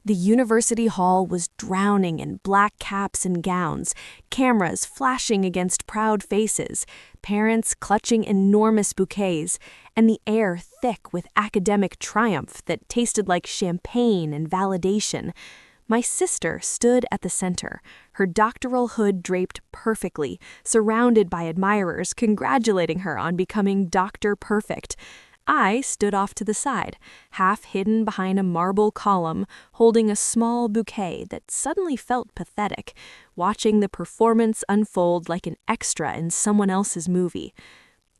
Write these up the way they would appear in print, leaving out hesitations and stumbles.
The university hall was drowning in black caps and gowns, cameras flashing against proud faces, parents clutching enormous bouquets, and the air thick with academic triumph that tasted like champagne and validation. My sister stood at the center, her doctoral hood draped perfectly, surrounded by admirers congratulating her on becoming Dr. Perfect. I stood off to the side, half hidden behind a marble column, holding a small bouquet that suddenly felt pathetic, watching the performance unfold like an extra in someone else's movie.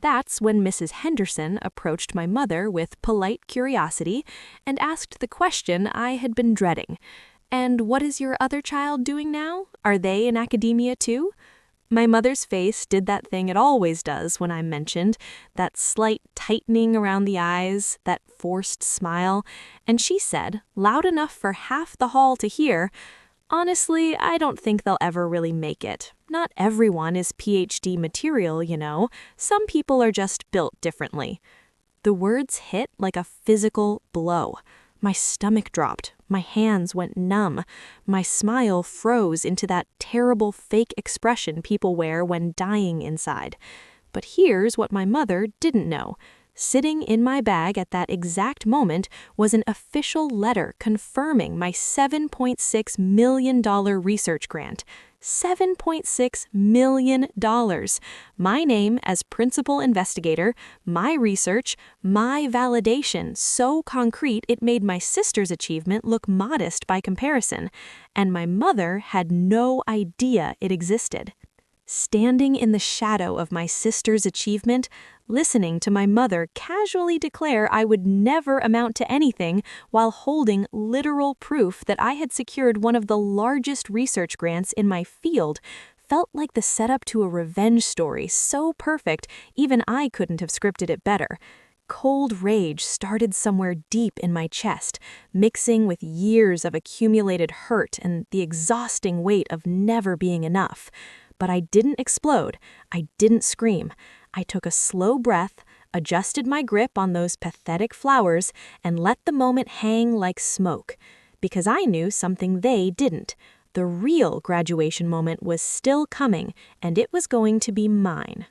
That's when Mrs. Henderson approached my mother with polite curiosity and asked the question I had been dreading. "And what is your other child doing now? Are they in academia too?" My mother's face did that thing it always does when I'm mentioned, that slight tightening around the eyes, that forced smile, and she said, loud enough for half the hall to hear, "Honestly, I don't think they'll ever really make it. Not everyone is PhD material, you know. Some people are just built differently." The words hit like a physical blow. My stomach dropped, my hands went numb, my smile froze into that terrible fake expression people wear when dying inside. But here's what my mother didn't know. Sitting in my bag at that exact moment was an official letter confirming my $7.6 million research grant. $7.6 million. My name as principal investigator, my research, my validation so concrete it made my sister's achievement look modest by comparison, and my mother had no idea it existed. Standing in the shadow of my sister's achievement, listening to my mother casually declare I would never amount to anything while holding literal proof that I had secured one of the largest research grants in my field, felt like the setup to a revenge story so perfect even I couldn't have scripted it better. Cold rage started somewhere deep in my chest, mixing with years of accumulated hurt and the exhausting weight of never being enough. But I didn't explode. I didn't scream. I took a slow breath, adjusted my grip on those pathetic flowers, and let the moment hang like smoke. Because I knew something they didn't. The real graduation moment was still coming, and it was going to be mine.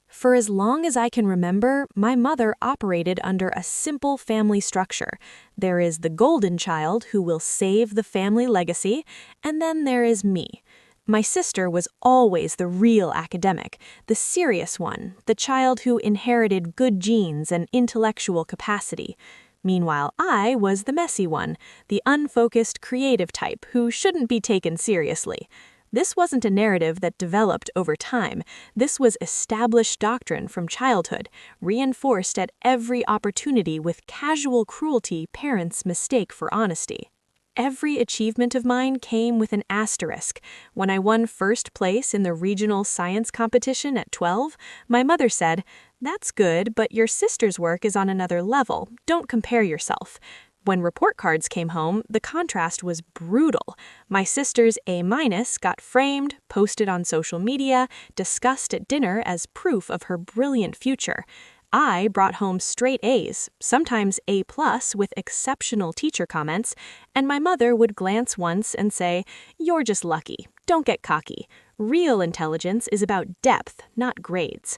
For as long as I can remember, my mother operated under a simple family structure. There is the golden child who will save the family legacy, and then there is me. My sister was always the real academic, the serious one, the child who inherited good genes and intellectual capacity. Meanwhile, I was the messy one, the unfocused creative type who shouldn't be taken seriously. This wasn't a narrative that developed over time. This was established doctrine from childhood, reinforced at every opportunity with casual cruelty parents mistake for honesty. Every achievement of mine came with an asterisk. When I won first place in the regional science competition at 12, my mother said, "That's good, but your sister's work is on another level. Don't compare yourself." When report cards came home, the contrast was brutal. My sister's A- got framed, posted on social media, discussed at dinner as proof of her brilliant future. I brought home straight A's, sometimes A+ with exceptional teacher comments, and my mother would glance once and say, "You're just lucky. Don't get cocky. Real intelligence is about depth, not grades."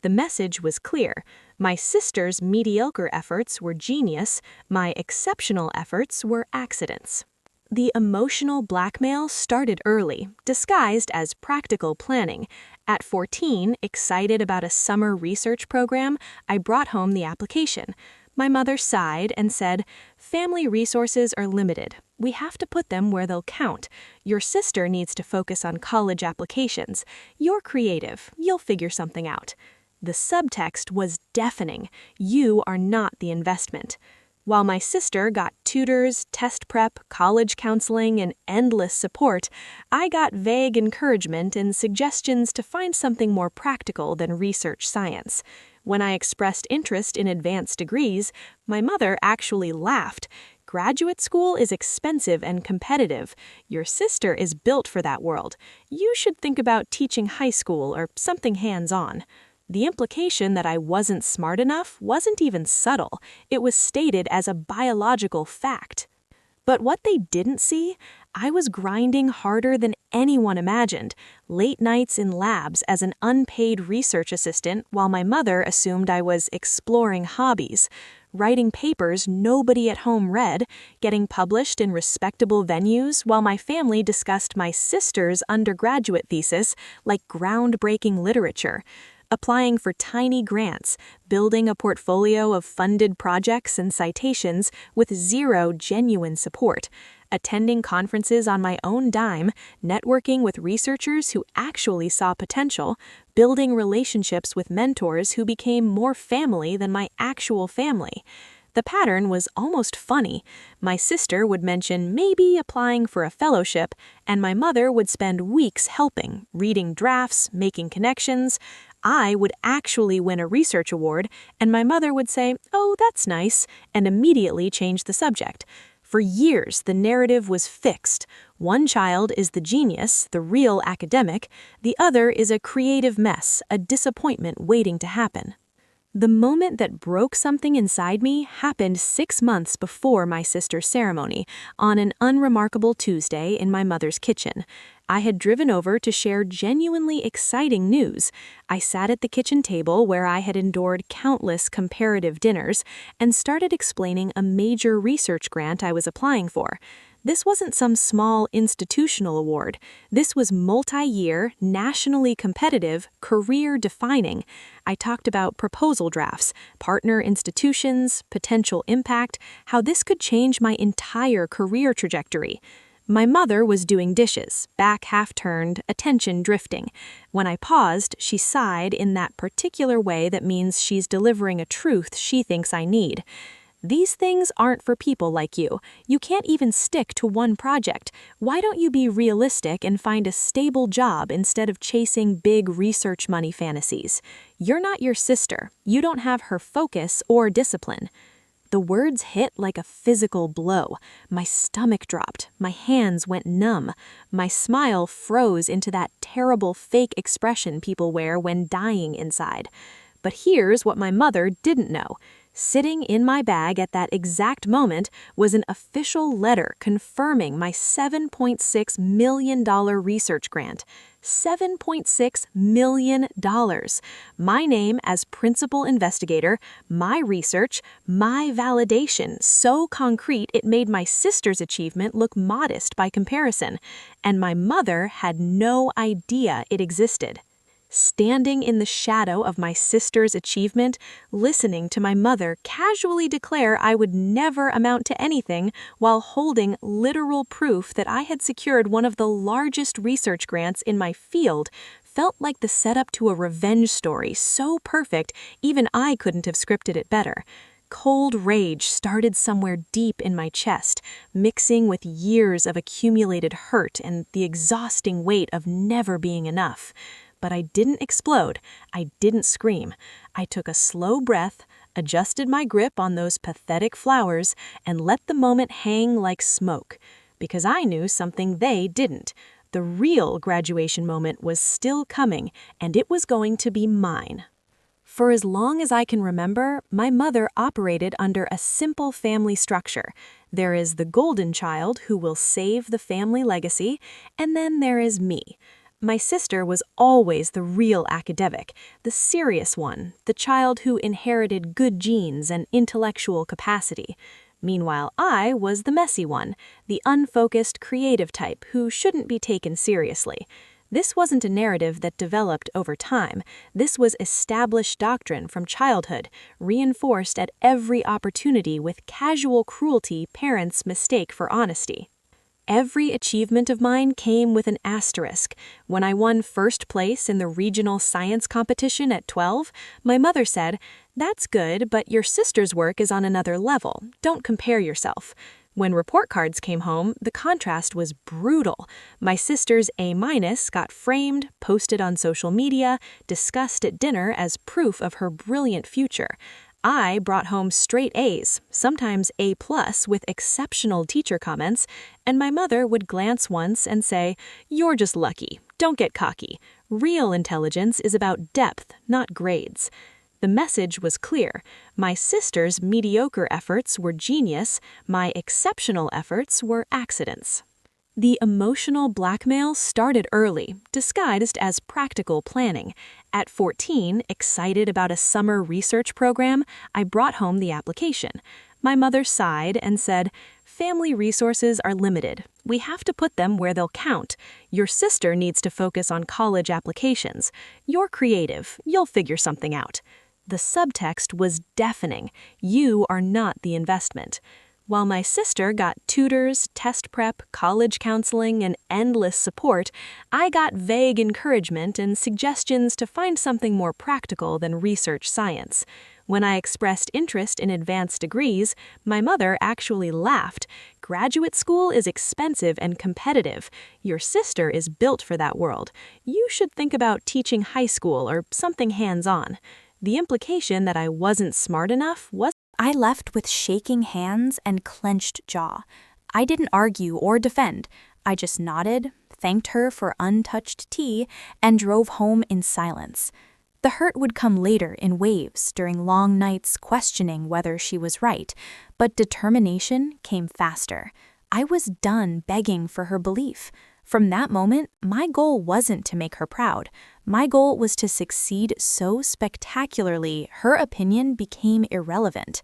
The message was clear. My sister's mediocre efforts were genius, my exceptional efforts were accidents. The emotional blackmail started early, disguised as practical planning. At 14, excited about a summer research program, I brought home the application. My mother sighed and said, "Family resources are limited. We have to put them where they'll count. Your sister needs to focus on college applications. You're creative. You'll figure something out." The subtext was deafening. You are not the investment. While my sister got tutors, test prep, college counseling, and endless support, I got vague encouragement and suggestions to find something more practical than research science. When I expressed interest in advanced degrees, my mother actually laughed. "Graduate school is expensive and competitive. Your sister is built for that world. You should think about teaching high school or something hands-on." The implication that I wasn't smart enough wasn't even subtle. It was stated as a biological fact. But what they didn't see, I was grinding harder than anyone imagined, late nights in labs as an unpaid research assistant while my mother assumed I was exploring hobbies, writing papers nobody at home read, getting published in respectable venues while my family discussed my sister's undergraduate thesis like groundbreaking literature, applying for tiny grants, building a portfolio of funded projects and citations with zero genuine support, attending conferences on my own dime, networking with researchers who actually saw potential, building relationships with mentors who became more family than my actual family. The pattern was almost funny. My sister would mention maybe applying for a fellowship, and my mother would spend weeks helping, reading drafts, making connections. I would actually win a research award, and my mother would say, "Oh, that's nice," and immediately change the subject. For years, the narrative was fixed. One child is the genius, the real academic. The other is a creative mess, a disappointment waiting to happen. The moment that broke something inside me happened 6 months before my sister's ceremony, on an unremarkable Tuesday in my mother's kitchen. I had driven over to share genuinely exciting news. I sat at the kitchen table where I had endured countless comparative dinners and started explaining a major research grant I was applying for. This wasn't some small institutional award. This was multi-year, nationally competitive, career-defining. I talked about proposal drafts, partner institutions, potential impact, how this could change my entire career trajectory. My mother was doing dishes, back half-turned, attention drifting. When I paused, she sighed in that particular way that means she's delivering a truth she thinks I need. These things aren't for people like you. You can't even stick to one project. Why don't you be realistic and find a stable job instead of chasing big research money fantasies? You're not your sister. You don't have her focus or discipline. The words hit like a physical blow. My stomach dropped. My hands went numb. My smile froze into that terrible fake expression people wear when dying inside. But here's what my mother didn't know. Sitting in my bag at that exact moment was an official letter confirming my $7.6 million research grant. $7.6 million. My name as principal investigator, my research, my validation, so concrete it made my sister's achievement look modest by comparison. And my mother had no idea it existed. Standing in the shadow of my sister's achievement, listening to my mother casually declare I would never amount to anything while holding literal proof that I had secured one of the largest research grants in my field, felt like the setup to a revenge story so perfect even I couldn't have scripted it better. Cold rage started somewhere deep in my chest, mixing with years of accumulated hurt and the exhausting weight of never being enough. But I didn't explode. I didn't scream. I took a slow breath, adjusted my grip on those pathetic flowers, and let the moment hang like smoke. Because I knew something they didn't. The real graduation moment was still coming, and it was going to be mine. For as long as I can remember, my mother operated under a simple family structure. There is the golden child who will save the family legacy, and then there is me. My sister was always the real academic, the serious one, the child who inherited good genes and intellectual capacity. Meanwhile, I was the messy one, the unfocused creative type who shouldn't be taken seriously. This wasn't a narrative that developed over time. This was established doctrine from childhood, reinforced at every opportunity with casual cruelty parents mistake for honesty. Every achievement of mine came with an asterisk. When I won first place in the regional science competition at 12, my mother said, "That's good, but your sister's work is on another level. Don't compare yourself." When report cards came home, the contrast was brutal. My sister's A- got framed, posted on social media, discussed at dinner as proof of her brilliant future. I brought home straight A's, sometimes A+ with exceptional teacher comments, and my mother would glance once and say, "You're just lucky. Don't get cocky. Real intelligence is about depth, not grades." The message was clear. My sister's mediocre efforts were genius, my exceptional efforts were accidents. The emotional blackmail started early, disguised as practical planning. At 14, excited about a summer research program, I brought home the application. My mother sighed and said, "Family resources are limited. We have to put them where they'll count. Your sister needs to focus on college applications. You're creative. You'll figure something out." The subtext was deafening. You are not the investment. While my sister got tutors, test prep, college counseling, and endless support, I got vague encouragement and suggestions to find something more practical than research science. When I expressed interest in advanced degrees, my mother actually laughed. "Graduate school is expensive and competitive. Your sister is built for that world. You should think about teaching high school or something hands-on." The implication that I wasn't smart enough was I left with shaking hands and clenched jaw. I didn't argue or defend. I just nodded, thanked her for untouched tea, and drove home in silence. The hurt would come later in waves during long nights questioning whether she was right, but determination came faster. I was done begging for her belief. From that moment, my goal wasn't to make her proud. My goal was to succeed so spectacularly her opinion became irrelevant.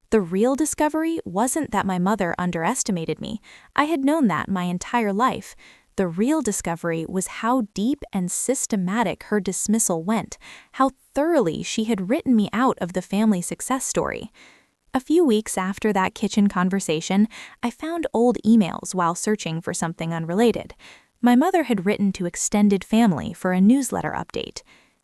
The real discovery wasn't that my mother underestimated me. I had known that my entire life. The real discovery was how deep and systematic her dismissal went, how thoroughly she had written me out of the family success story. A few weeks after that kitchen conversation, I found old emails while searching for something unrelated. My mother had written to extended family for a newsletter update.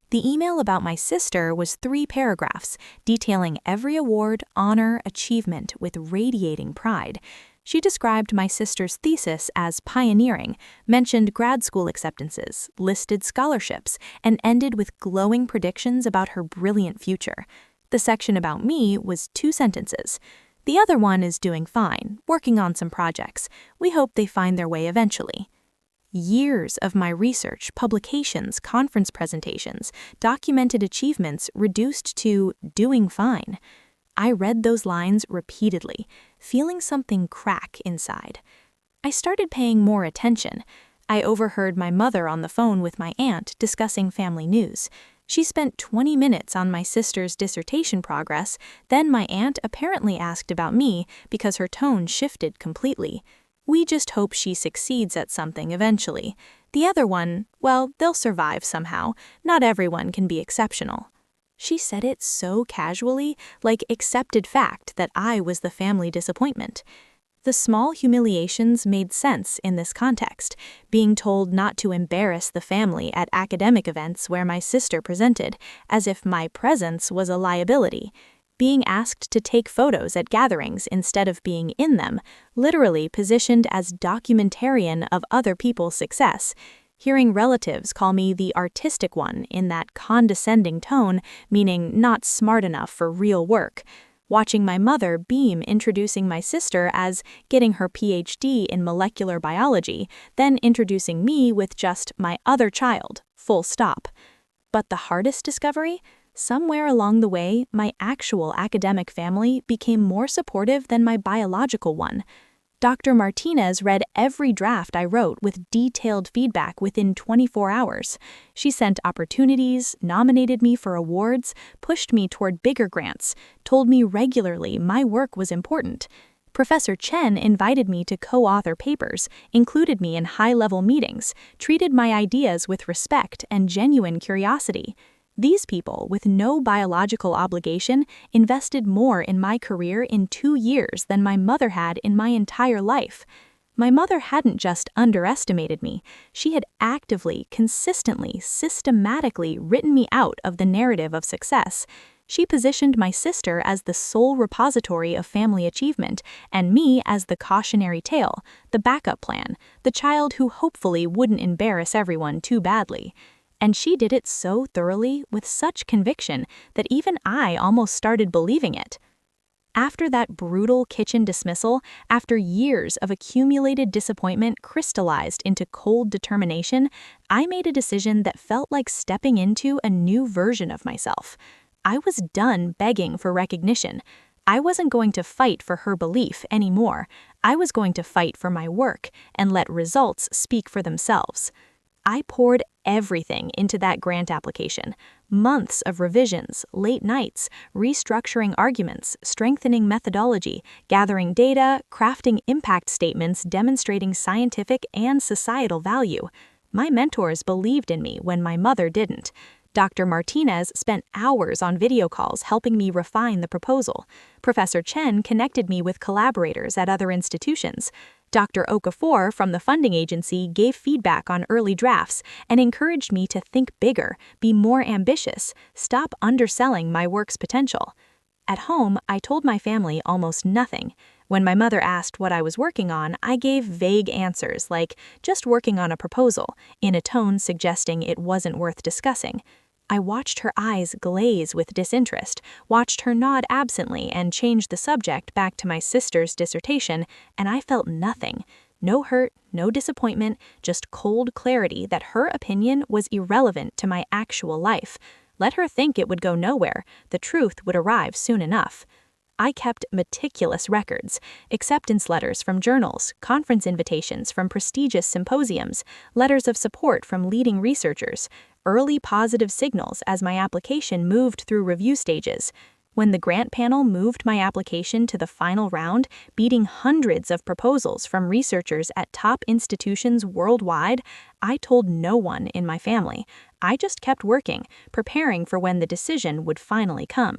The email about my sister was 3 paragraphs, detailing every award, honor, achievement with radiating pride. She described my sister's thesis as pioneering, mentioned grad school acceptances, listed scholarships, and ended with glowing predictions about her brilliant future. The section about me was 2 sentences. "The other one is doing fine, working on some projects. We hope they find their way eventually." Years of my research, publications, conference presentations, documented achievements reduced to doing fine. I read those lines repeatedly, feeling something crack inside. I started paying more attention. I overheard my mother on the phone with my aunt discussing family news. She spent 20 minutes on my sister's dissertation progress, then my aunt apparently asked about me because her tone shifted completely. "We just hope she succeeds at something eventually. The other one, well, they'll survive somehow. Not everyone can be exceptional." She said it so casually, like accepted fact that I was the family disappointment. The small humiliations made sense in this context, being told not to embarrass the family at academic events where my sister presented, as if my presence was a liability. Being asked to take photos at gatherings instead of being in them, literally positioned as documentarian of other people's success. Hearing relatives call me the artistic one in that condescending tone, meaning not smart enough for real work. Watching my mother beam introducing my sister as getting her PhD in molecular biology, then introducing me with just my other child, full stop. But the hardest discovery? Somewhere along the way, my actual academic family became more supportive than my biological one. Dr. Martinez read every draft I wrote with detailed feedback within 24 hours. She sent opportunities, nominated me for awards, pushed me toward bigger grants, told me regularly my work was important. Professor Chen invited me to co-author papers, included me in high-level meetings, treated my ideas with respect and genuine curiosity. These people, with no biological obligation, invested more in my career in 2 years than my mother had in my entire life. My mother hadn't just underestimated me. She had actively, consistently, systematically written me out of the narrative of success. She positioned my sister as the sole repository of family achievement, and me as the cautionary tale, the backup plan, the child who hopefully wouldn't embarrass everyone too badly. And she did it so thoroughly, with such conviction, that even I almost started believing it. After that brutal kitchen dismissal, after years of accumulated disappointment crystallized into cold determination, I made a decision that felt like stepping into a new version of myself. I was done begging for recognition. I wasn't going to fight for her belief anymore. I was going to fight for my work and let results speak for themselves. I poured everything into that grant application. Months of revisions, late nights, restructuring arguments, strengthening methodology, gathering data, crafting impact statements demonstrating scientific and societal value. My mentors believed in me when my mother didn't. Dr. Martinez spent hours on video calls helping me refine the proposal. Professor Chen connected me with collaborators at other institutions. Dr. Okafor from the funding agency gave feedback on early drafts and encouraged me to think bigger, be more ambitious, stop underselling my work's potential. At home, I told my family almost nothing. When my mother asked what I was working on, I gave vague answers like, just working on a proposal, in a tone suggesting it wasn't worth discussing. I watched her eyes glaze with disinterest, watched her nod absently and change the subject back to my sister's dissertation, and I felt nothing. No hurt, no disappointment, just cold clarity that her opinion was irrelevant to my actual life. Let her think it would go nowhere. The truth would arrive soon enough. I kept meticulous records, acceptance letters from journals, conference invitations from prestigious symposiums, letters of support from leading researchers, early positive signals as my application moved through review stages. When the grant panel moved my application to the final round, beating hundreds of proposals from researchers at top institutions worldwide, I told no one in my family. I just kept working, preparing for when the decision would finally come.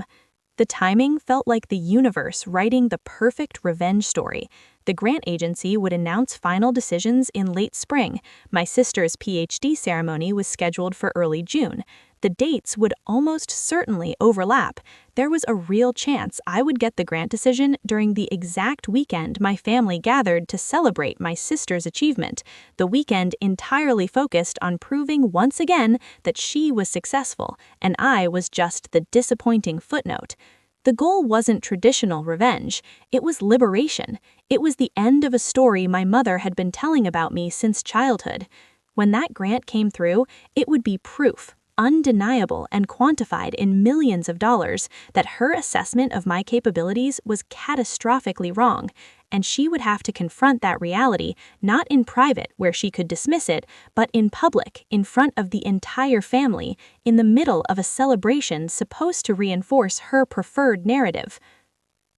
The timing felt like the universe writing the perfect revenge story. The grant agency would announce final decisions in late spring. My sister's PhD ceremony was scheduled for early June. The dates would almost certainly overlap. There was a real chance I would get the grant decision during the exact weekend my family gathered to celebrate my sister's achievement, the weekend entirely focused on proving once again that she was successful and I was just the disappointing footnote. The goal wasn't traditional revenge, it was liberation. It was the end of a story my mother had been telling about me since childhood. When that grant came through, it would be proof, undeniable and quantified in millions of dollars, that her assessment of my capabilities was catastrophically wrong, and she would have to confront that reality not in private where she could dismiss it, but in public, in front of the entire family, in the middle of a celebration supposed to reinforce her preferred narrative.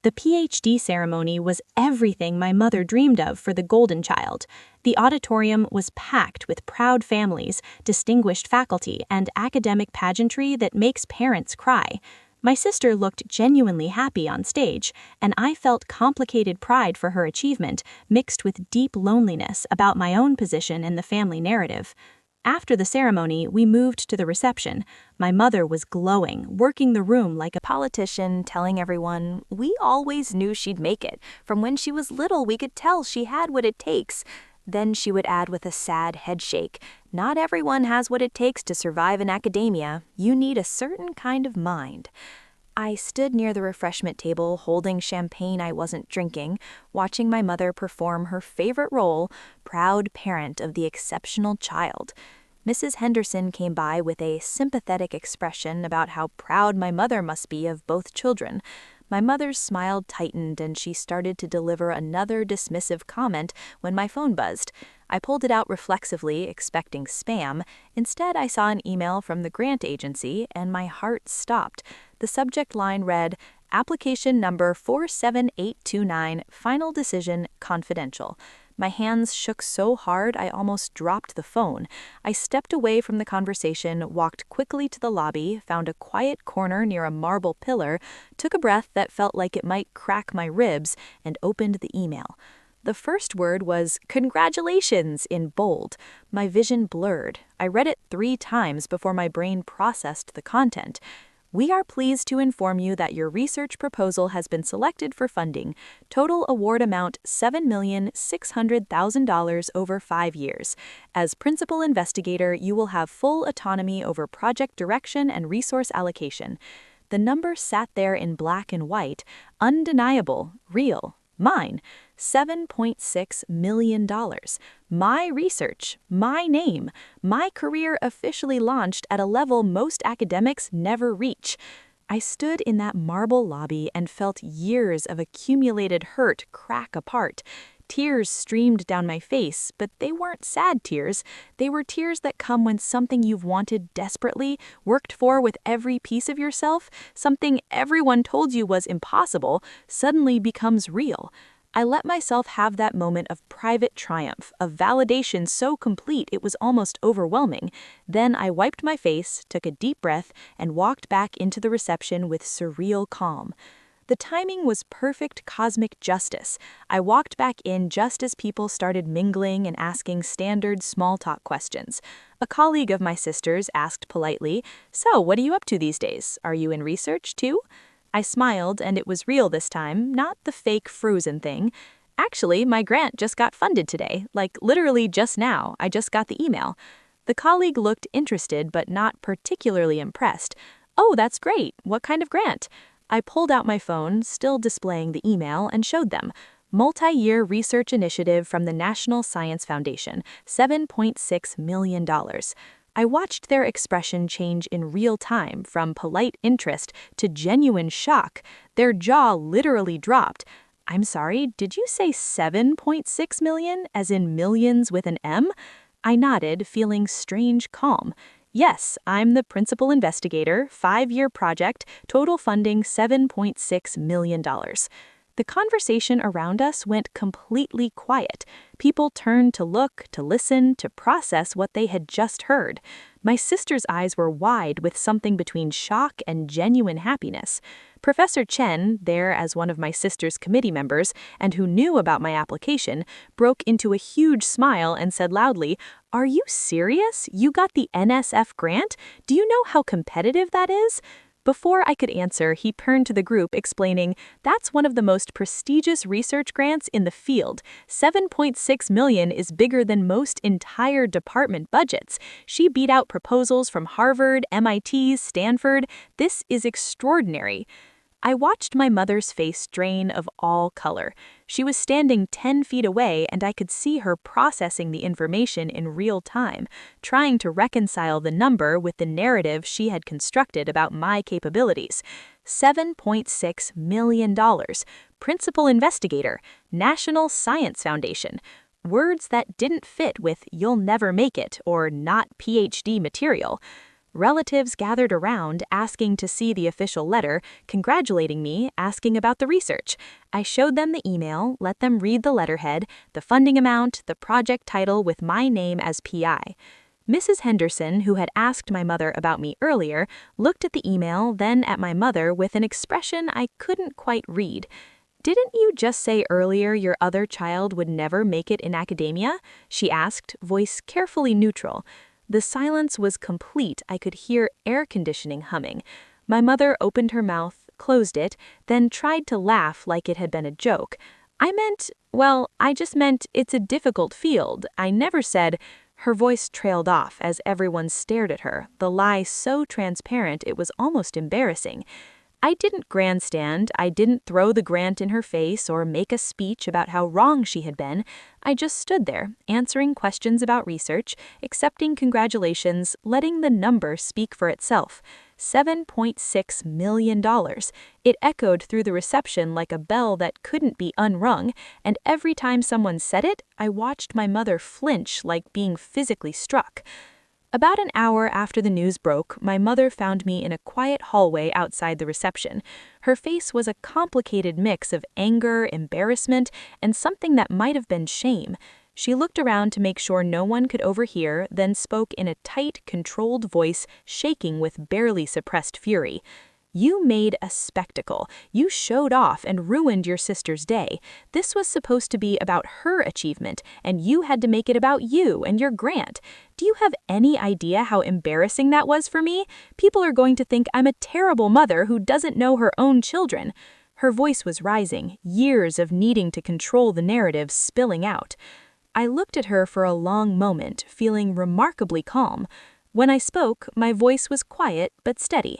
The PhD ceremony was everything my mother dreamed of for the golden child. The auditorium was packed with proud families, distinguished faculty, and academic pageantry that makes parents cry. My sister looked genuinely happy on stage, and I felt complicated pride for her achievement, mixed with deep loneliness about my own position in the family narrative. After the ceremony, we moved to the reception. My mother was glowing, working the room like a politician, telling everyone, "We always knew she'd make it. From when she was little, we could tell she had what it takes." Then she would add with a sad headshake, "Not everyone has what it takes to survive in academia. You need a certain kind of mind." I stood near the refreshment table holding champagne I wasn't drinking, watching my mother perform her favorite role, proud parent of the exceptional child. Mrs. Henderson came by with a sympathetic expression about how proud my mother must be of both children. My mother's smile tightened and she started to deliver another dismissive comment when my phone buzzed. I pulled it out reflexively, expecting spam. Instead, I saw an email from the grant agency and my heart stopped. The subject line read, "Application number 47829, final decision, confidential." My hands shook so hard I almost dropped the phone. I stepped away from the conversation, walked quickly to the lobby, found a quiet corner near a marble pillar, took a breath that felt like it might crack my ribs, and opened the email. The first word was "Congratulations" in bold. My vision blurred. I read it 3 times before my brain processed the content. "We are pleased to inform you that your research proposal has been selected for funding. Total award amount $7,600,000 over 5 years. As principal investigator, you will have full autonomy over project direction and resource allocation." The number sat there in black and white, undeniable, real, mine. $7.6 million. My research, my name, my career officially launched at a level most academics never reach. I stood in that marble lobby and felt years of accumulated hurt crack apart. Tears streamed down my face, but they weren't sad tears. They were tears that come when something you've wanted desperately, worked for with every piece of yourself, something everyone told you was impossible, suddenly becomes real. I let myself have that moment of private triumph, of validation so complete it was almost overwhelming. Then I wiped my face, took a deep breath, and walked back into the reception with surreal calm. The timing was perfect cosmic justice. I walked back in just as people started mingling and asking standard small talk questions. A colleague of my sister's asked politely, "So, what are you up to these days? Are you in research too?" I smiled, and it was real this time, not the fake frozen thing. "Actually, my grant just got funded today, like literally just now. I just got the email." The colleague looked interested but not particularly impressed. "Oh, that's great. What kind of grant?" I pulled out my phone, still displaying the email, and showed them. Multi-year research initiative from the National Science Foundation, $7.6 million. I watched their expression change in real time, from polite interest to genuine shock. Their jaw literally dropped. "I'm sorry, did you say 7.6 million, as in millions with an M?" I nodded, feeling strange calm. "Yes, I'm the principal investigator, 5-year project, total funding $7.6 million. The conversation around us went completely quiet. People turned to look, to listen, to process what they had just heard. My sister's eyes were wide with something between shock and genuine happiness. Professor Chen, there as one of my sister's committee members and who knew about my application, broke into a huge smile and said loudly, "Are you serious? You got the NSF grant? Do you know how competitive that is?" Before I could answer, he turned to the group explaining, "That's one of the most prestigious research grants in the field. 7.6 million is bigger than most entire department budgets. She beat out proposals from Harvard, MIT, Stanford. This is extraordinary." I watched my mother's face drain of all color. She was standing 10 feet away, and I could see her processing the information in real time, trying to reconcile the number with the narrative she had constructed about my capabilities. $7.6 million. Principal investigator. National Science Foundation. Words that didn't fit with "you'll never make it" or "not PhD material." Relatives gathered around, asking to see the official letter, congratulating me, asking about the research. I showed them the email, let them read the letterhead, the funding amount, the project title with my name as PI. Mrs. Henderson, who had asked my mother about me earlier, looked at the email, then at my mother with an expression I couldn't quite read. "Didn't you just say earlier your other child would never make it in academia?" she asked, voice carefully neutral. The silence was complete. I could hear air conditioning humming. My mother opened her mouth, closed it, then tried to laugh like it had been a joke. I just meant it's a difficult field. I never said." Her voice trailed off as everyone stared at her, the lie so transparent it was almost embarrassing. I didn't grandstand, I didn't throw the grant in her face or make a speech about how wrong she had been. I just stood there, answering questions about research, accepting congratulations, letting the number speak for itself. $7.6 million. It echoed through the reception like a bell that couldn't be unrung, and every time someone said it, I watched my mother flinch like being physically struck. About an hour after the news broke, my mother found me in a quiet hallway outside the reception. Her face was a complicated mix of anger, embarrassment, and something that might have been shame. She looked around to make sure no one could overhear, then spoke in a tight, controlled voice, shaking with barely suppressed fury. "You made a spectacle. You showed off and ruined your sister's day. This was supposed to be about her achievement, and you had to make it about you and your grant. Do you have any idea how embarrassing that was for me? People are going to think I'm a terrible mother who doesn't know her own children." Her voice was rising, years of needing to control the narrative spilling out. I looked at her for a long moment, feeling remarkably calm. When I spoke, my voice was quiet but steady.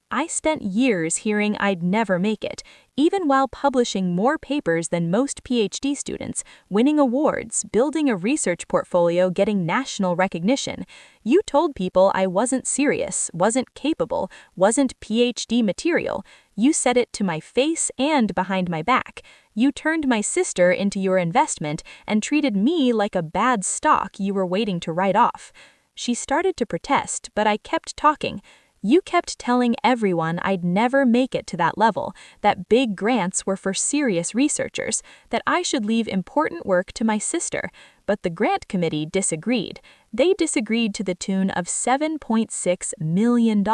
I spent years hearing I'd never make it, even while publishing more papers than most PhD students, winning awards, building a research portfolio, getting national recognition. You told people I wasn't serious, wasn't capable, wasn't PhD material. You said it to my face and behind my back. You turned my sister into your investment and treated me like a bad stock you were waiting to write off. She started to protest, but I kept talking. You kept telling everyone I'd never make it to that level, that big grants were for serious researchers, that I should leave important work to my sister. But the grant committee disagreed. They disagreed to the tune of $7.6 million.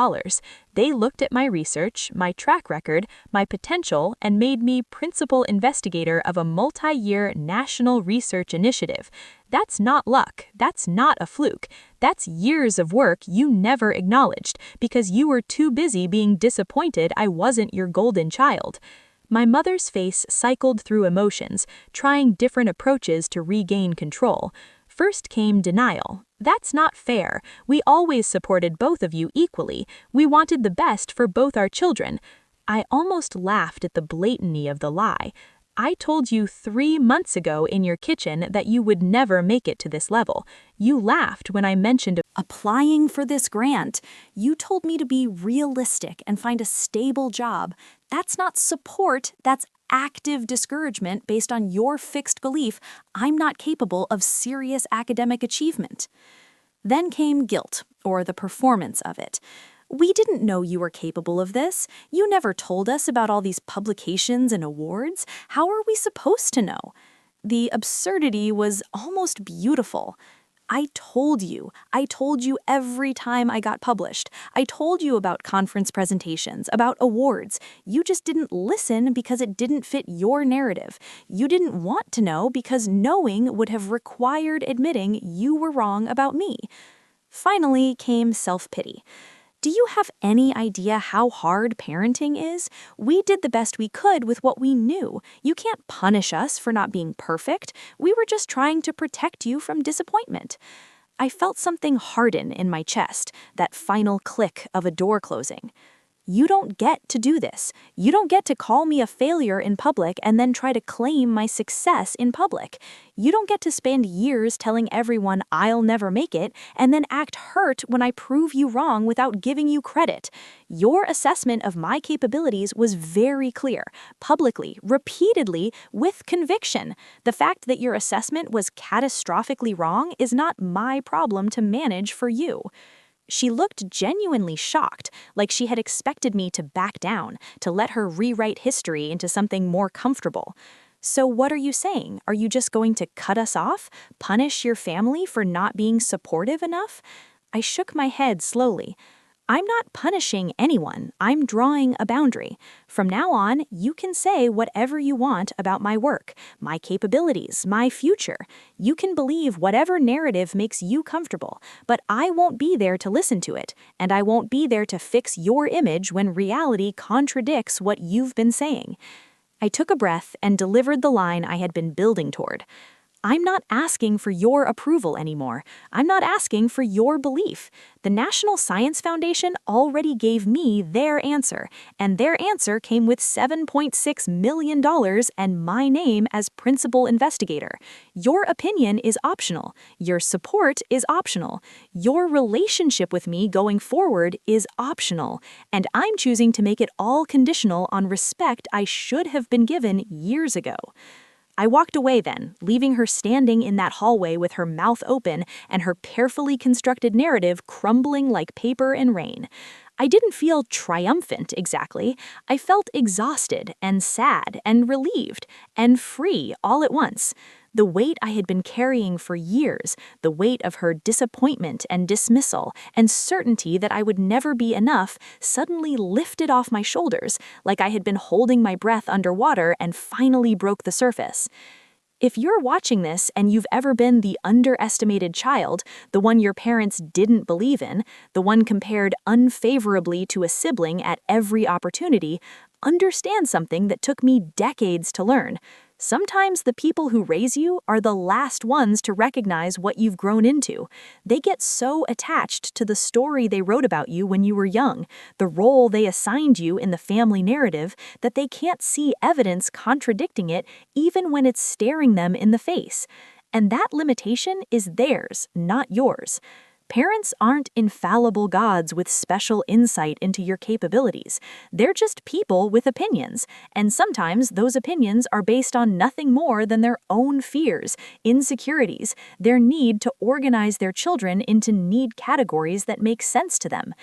They looked at my research, my track record, my potential, and made me principal investigator of a multi-year national research initiative. That's not luck. That's not a fluke. That's years of work you never acknowledged because you were too busy being disappointed I wasn't your golden child. My mother's face cycled through emotions, trying different approaches to regain control. First came denial. That's not fair. We always supported both of you equally. We wanted the best for both our children. I almost laughed at the blatantly of the lie. I told you 3 months ago in your kitchen that you would never make it to this level. You laughed when I mentioned Applying for this grant, you told me to be realistic and find a stable job. That's not support, that's active discouragement based on your fixed belief I'm not capable of serious academic achievement. Then came guilt, or the performance of it. We didn't know you were capable of this. You never told us about all these publications and awards. How are we supposed to know? The absurdity was almost beautiful. I told you every time I got published. I told you about conference presentations, about awards. You just didn't listen because it didn't fit your narrative. You didn't want to know because knowing would have required admitting you were wrong about me. Finally came self-pity. Do you have any idea how hard parenting is? We did the best we could with what we knew. You can't punish us for not being perfect. We were just trying to protect you from disappointment. I felt something harden in my chest, that final click of a door closing. You don't get to do this. You don't get to call me a failure in public and then try to claim my success in public. You don't get to spend years telling everyone I'll never make it and then act hurt when I prove you wrong without giving you credit. Your assessment of my capabilities was very clear, publicly, repeatedly, with conviction. The fact that your assessment was catastrophically wrong is not my problem to manage for you. She looked genuinely shocked, like she had expected me to back down, to let her rewrite history into something more comfortable. So what are you saying? Are you just going to cut us off? Punish your family for not being supportive enough? I shook my head slowly. I'm not punishing anyone. I'm drawing a boundary. From now on, you can say whatever you want about my work, my capabilities, my future. You can believe whatever narrative makes you comfortable, but I won't be there to listen to it, and I won't be there to fix your image when reality contradicts what you've been saying. I took a breath and delivered the line I had been building toward. I'm not asking for your approval anymore. I'm not asking for your belief. The National Science Foundation already gave me their answer, and their answer came with $7.6 million and my name as principal investigator. Your opinion is optional. Your support is optional. Your relationship with me going forward is optional, and I'm choosing to make it all conditional on respect I should have been given years ago. I walked away then, leaving her standing in that hallway with her mouth open and her carefully constructed narrative crumbling like paper in rain. I didn't feel triumphant exactly. I felt exhausted and sad and relieved and free all at once. The weight I had been carrying for years, the weight of her disappointment and dismissal and certainty that I would never be enough, suddenly lifted off my shoulders like I had been holding my breath underwater and finally broke the surface. If you're watching this and you've ever been the underestimated child, the one your parents didn't believe in, the one compared unfavorably to a sibling at every opportunity, understand something that took me decades to learn. Sometimes the people who raise you are the last ones to recognize what you've grown into. They get so attached to the story they wrote about you when you were young, the role they assigned you in the family narrative, that they can't see evidence contradicting it even when it's staring them in the face. And that limitation is theirs, not yours. Parents aren't infallible gods with special insight into your capabilities. They're just people with opinions, and sometimes those opinions are based on nothing more than their own fears, insecurities, their need to organize their children into need categories that make sense to them.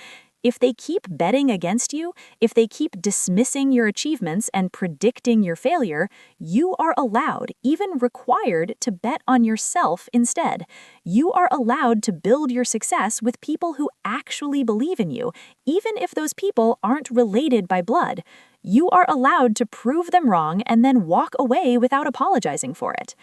If they keep betting against you, if they keep dismissing your achievements and predicting your failure, you are allowed, even required, to bet on yourself instead. You are allowed to build your success with people who actually believe in you, even if those people aren't related by blood. You are allowed to prove them wrong and then walk away without apologizing for it.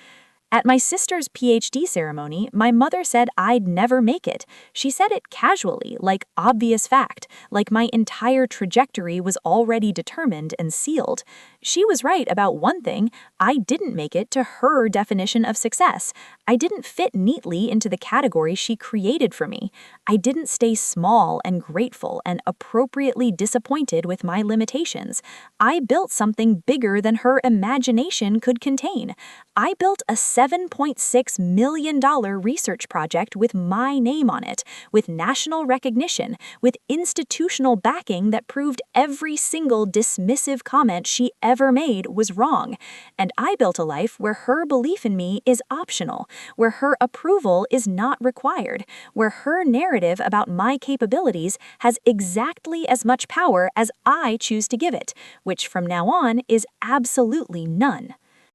At my sister's PhD ceremony, my mother said I'd never make it. She said it casually, like obvious fact, like my entire trajectory was already determined and sealed. She was right about one thing: I didn't make it to her definition of success. I didn't fit neatly into the category she created for me. I didn't stay small and grateful and appropriately disappointed with my limitations. I built something bigger than her imagination could contain. I built a $7.6 million research project with my name on it, with national recognition, with institutional backing that proved every single dismissive comment she ever made was wrong. And I built a life where her belief in me is optional, where her approval is not required, where her narrative about my capabilities has exactly as much power as I choose to give it, which from now on is absolutely none.